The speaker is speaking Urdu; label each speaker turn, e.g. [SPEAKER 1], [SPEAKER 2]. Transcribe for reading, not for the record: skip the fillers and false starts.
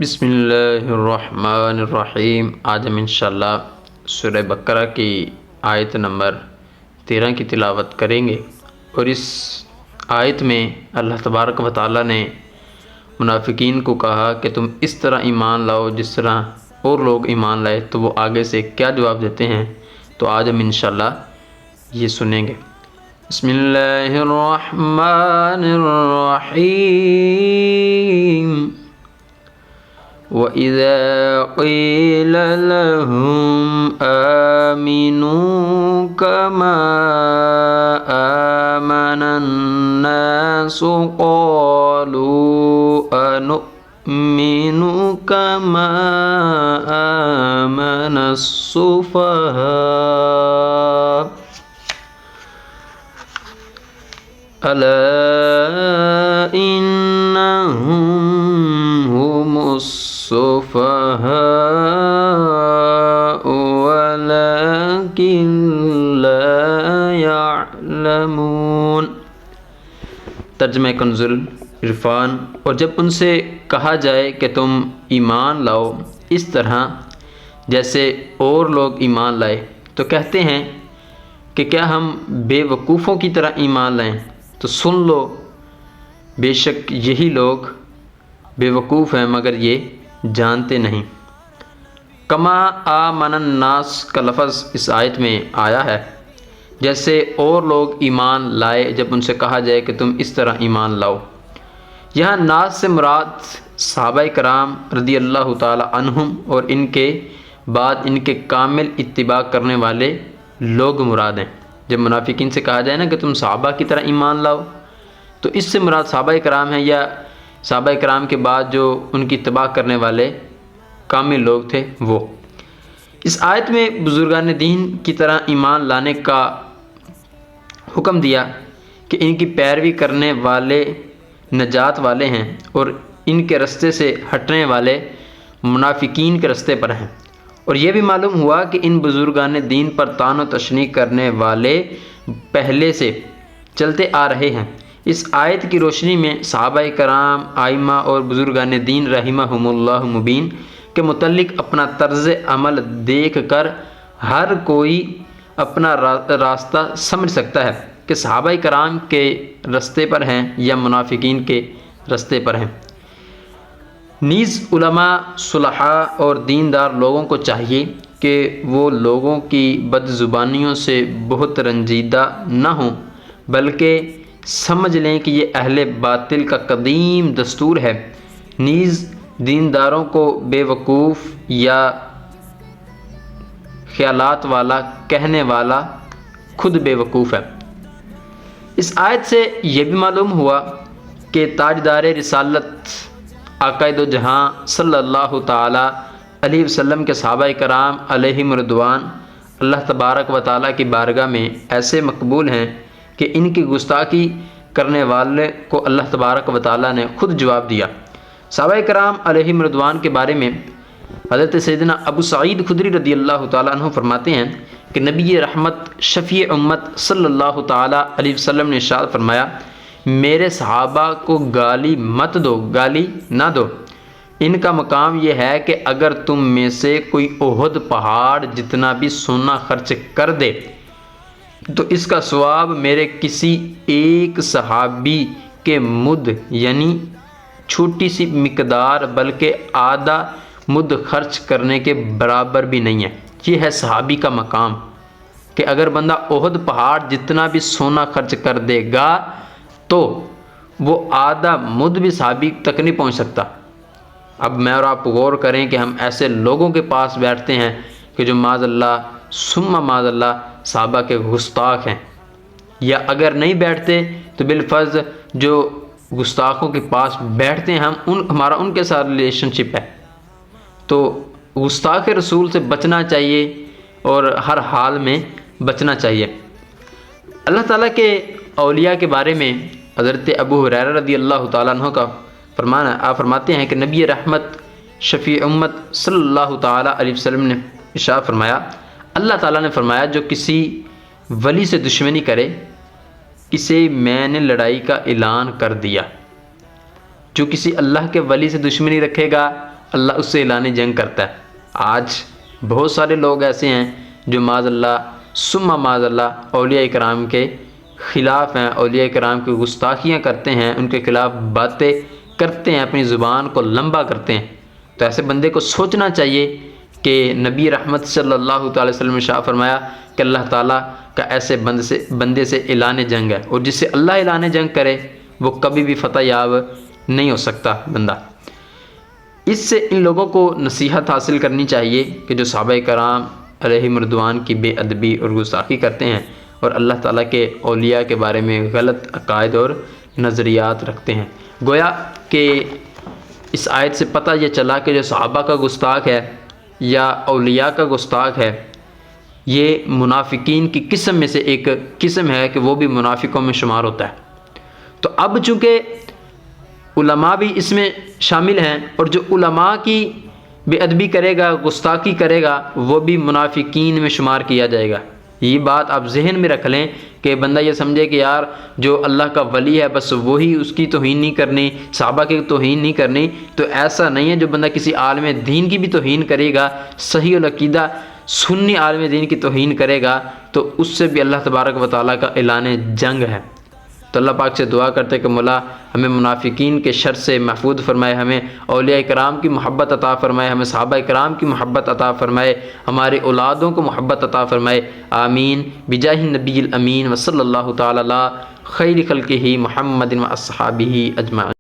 [SPEAKER 1] بسم اللہ الرحمن الرحیم۔ آج ہم انشاءاللہ سورہ بقرہ کی آیت نمبر 13 کی تلاوت کریں گے، اور اس آیت میں اللہ تبارک و تعالیٰ نے منافقین کو کہا کہ تم اس طرح ایمان لاؤ جس طرح اور لوگ ایمان لائے، تو وہ آگے سے کیا جواب دیتے ہیں، تو آج ہم انشاءاللہ یہ سنیں گے۔ بسم اللہ الرحمن الرحیم۔ وَإِذَا قِيلَ لَهُمْ آمِنُوا كَمَا آمَنَ النَّاسُ قَالُوا أَنُؤْمِنُ كَمَا آمَنَ السُّفَهَاءُ أَلَا إِنَّهُمْ هُمُ السُّفَهَاءُ وَلَكِنْ لَا يَعْلَمُونَ۔ ترجمہ کنز العرفان۔ اور جب ان سے کہا جائے کہ تم ایمان لاؤ اس طرح جیسے اور لوگ ایمان لائے، تو کہتے ہیں کہ کیا ہم بے وقوفوں کی طرح ایمان لائیں؟ تو سن لو، بے شک یہی لوگ بے وقوف ہیں مگر یہ جانتے نہیں۔ کما آمن الناس کا لفظ اس آیت میں آیا ہے، جیسے اور لوگ ایمان لائے جب ان سے کہا جائے کہ تم اس طرح ایمان لاؤ۔ یہاں ناس سے مراد صحابہ کرام رضی اللہ تعالی عنہم اور ان کے بعد ان کے کامل اتباع کرنے والے لوگ مراد ہیں۔ جب منافقین سے کہا جائے نا کہ تم صحابہ کی طرح ایمان لاؤ، تو اس سے مراد صحابہ کرام ہیں، یا صحابہ کرام کے بعد جو ان کی اتباع کرنے والے کامل لوگ تھے وہ۔ اس آیت میں بزرگان دین کی طرح ایمان لانے کا حکم دیا کہ ان کی پیروی کرنے والے نجات والے ہیں، اور ان کے رستے سے ہٹنے والے منافقین کے رستے پر ہیں۔ اور یہ بھی معلوم ہوا کہ ان بزرگان دین پر طعن و تشنیع کرنے والے پہلے سے چلتے آ رہے ہیں۔ اس آیت کی روشنی میں صحابہ کرام، ائمہ اور بزرگان دین رحمہم اللہ مبین کے متعلق اپنا طرز عمل دیکھ کر ہر کوئی اپنا راستہ سمجھ سکتا ہے کہ صحابہ کرام کے رستے پر ہیں یا منافقین کے رستے پر ہیں۔ نیز علماء، صلحاء اور دیندار لوگوں کو چاہیے کہ وہ لوگوں کی بد زبانیوں سے بہت رنجیدہ نہ ہوں، بلکہ سمجھ لیں کہ یہ اہل باطل کا قدیم دستور ہے۔ نیز دینداروں کو بے وقوف یا خیالات والا کہنے والا خود بے وقوف ہے۔ اس آیت سے یہ بھی معلوم ہوا کہ تاجدار رسالت آقا دو جہاں صلی اللہ تعالی علیہ وسلم کے صحابہ کرام علیہم رضوان اللہ تبارک و تعالیٰ کی بارگاہ میں ایسے مقبول ہیں کہ ان کی گستاخی کرنے والے کو اللہ تبارک و تعالیٰ نے خود جواب دیا۔ صحابہ کرام علیہم رضوان کے بارے میں حضرت سیدنا ابو سعید خدری رضی اللہ تعالیٰ عنہ فرماتے ہیں کہ نبی رحمت شفیع امت صلی اللہ تعالیٰ علیہ وسلم نے ارشاد فرمایا، میرے صحابہ کو گالی مت دو، گالی نہ دو۔ ان کا مقام یہ ہے کہ اگر تم میں سے کوئی احد پہاڑ جتنا بھی سونا خرچ کر دے تو اس کا ثواب میرے کسی ایک صحابی کے مد یعنی چھوٹی سی مقدار بلکہ آدھا مد خرچ کرنے کے برابر بھی نہیں ہے۔ یہ ہے صحابی کا مقام کہ اگر بندہ احد پہاڑ جتنا بھی سونا خرچ کر دے گا تو وہ آدھا مد بھی صحابی تک نہیں پہنچ سکتا۔ اب میں اور آپ غور کریں کہ ہم ایسے لوگوں کے پاس بیٹھتے ہیں کہ جو معاذ اللہ ثم معاذ اللہ صحابہ کے گستاخ ہیں، یا اگر نہیں بیٹھتے تو بالفرض جو گستاخوں کے پاس بیٹھتے ہیں ہمارا ان کے ساتھ ریلیشن شپ ہے۔ تو گستاخ رسول سے بچنا چاہیے اور ہر حال میں بچنا چاہیے۔ اللہ تعالیٰ کے اولیاء کے بارے میں حضرت ابو ہریرہ رضی اللہ تعالیٰ عنہ کا فرمانا، آپ فرماتے ہیں کہ نبی رحمت شفیع امت صلی اللہ تعالیٰ علیہ وسلم نے ارشاد فرمایا، اللہ تعالیٰ نے فرمایا جو کسی ولی سے دشمنی کرے اسے میں نے لڑائی کا اعلان کر دیا۔ جو کسی اللہ کے ولی سے دشمنی رکھے گا اللہ اس سے اعلان جنگ کرتا ہے۔ آج بہت سارے لوگ ایسے ہیں جو معاذ اللہ ثم معاذ اللہ اولیاء کرام کے خلاف ہیں، اولیاء کرام کی گستاخیاں کرتے ہیں، ان کے خلاف باتیں کرتے ہیں، اپنی زبان کو لمبا کرتے ہیں۔ تو ایسے بندے کو سوچنا چاہیے کہ نبی رحمت صلی اللہ تعالی وسلم نے شاہ فرمایا کہ اللہ تعالیٰ کا ایسے بندے سے اعلان جنگ ہے، اور جس سے اللہ اعلان جنگ کرے وہ کبھی بھی فتح یاب نہیں ہو سکتا بندہ۔ اس سے ان لوگوں کو نصیحت حاصل کرنی چاہیے کہ جو صحابہ کرام علیہم رضوان کی بے ادبی اور گستاخی کرتے ہیں اور اللہ تعالیٰ کے اولیاء کے بارے میں غلط عقائد اور نظریات رکھتے ہیں۔ گویا کہ اس آیت سے پتہ یہ چلا کہ جو صحابہ کا گستاخ ہے یا اولیاء کا گستاخ ہے، یہ منافقین کی قسم میں سے ایک قسم ہے کہ وہ بھی منافقوں میں شمار ہوتا ہے۔ تو اب چونکہ علماء بھی اس میں شامل ہیں، اور جو علماء کی بے ادبی کرے گا، گستاخی کرے گا، وہ بھی منافقین میں شمار کیا جائے گا۔ یہ بات آپ ذہن میں رکھ لیں کہ بندہ یہ سمجھے کہ یار جو اللہ کا ولی ہے بس وہی اس کی توہین نہیں کرنی، صحابہ کی توہین نہیں کرنی، تو ایسا نہیں ہے۔ جو بندہ کسی عالم دین کی بھی توہین کرے گا، صحیح العقیدہ سنی عالم دین کی توہین کرے گا، تو اس سے بھی اللہ تبارک و تعالیٰ کا اعلان جنگ ہے۔ تو اللہ پاک سے دعا کرتے کہ مولا ہمیں منافقین کے شر سے محفوظ فرمائے، ہمیں اولیاء کرام کی محبت عطا فرمائے، ہمیں صحابہ کرام کی محبت عطا فرمائے، ہمارے اولادوں کو محبت عطا فرمائے، آمین بجاہ النبی الامین وصلی اللہ تعالی علی خیر خلقہ محمد و اصحابہ اجمعین۔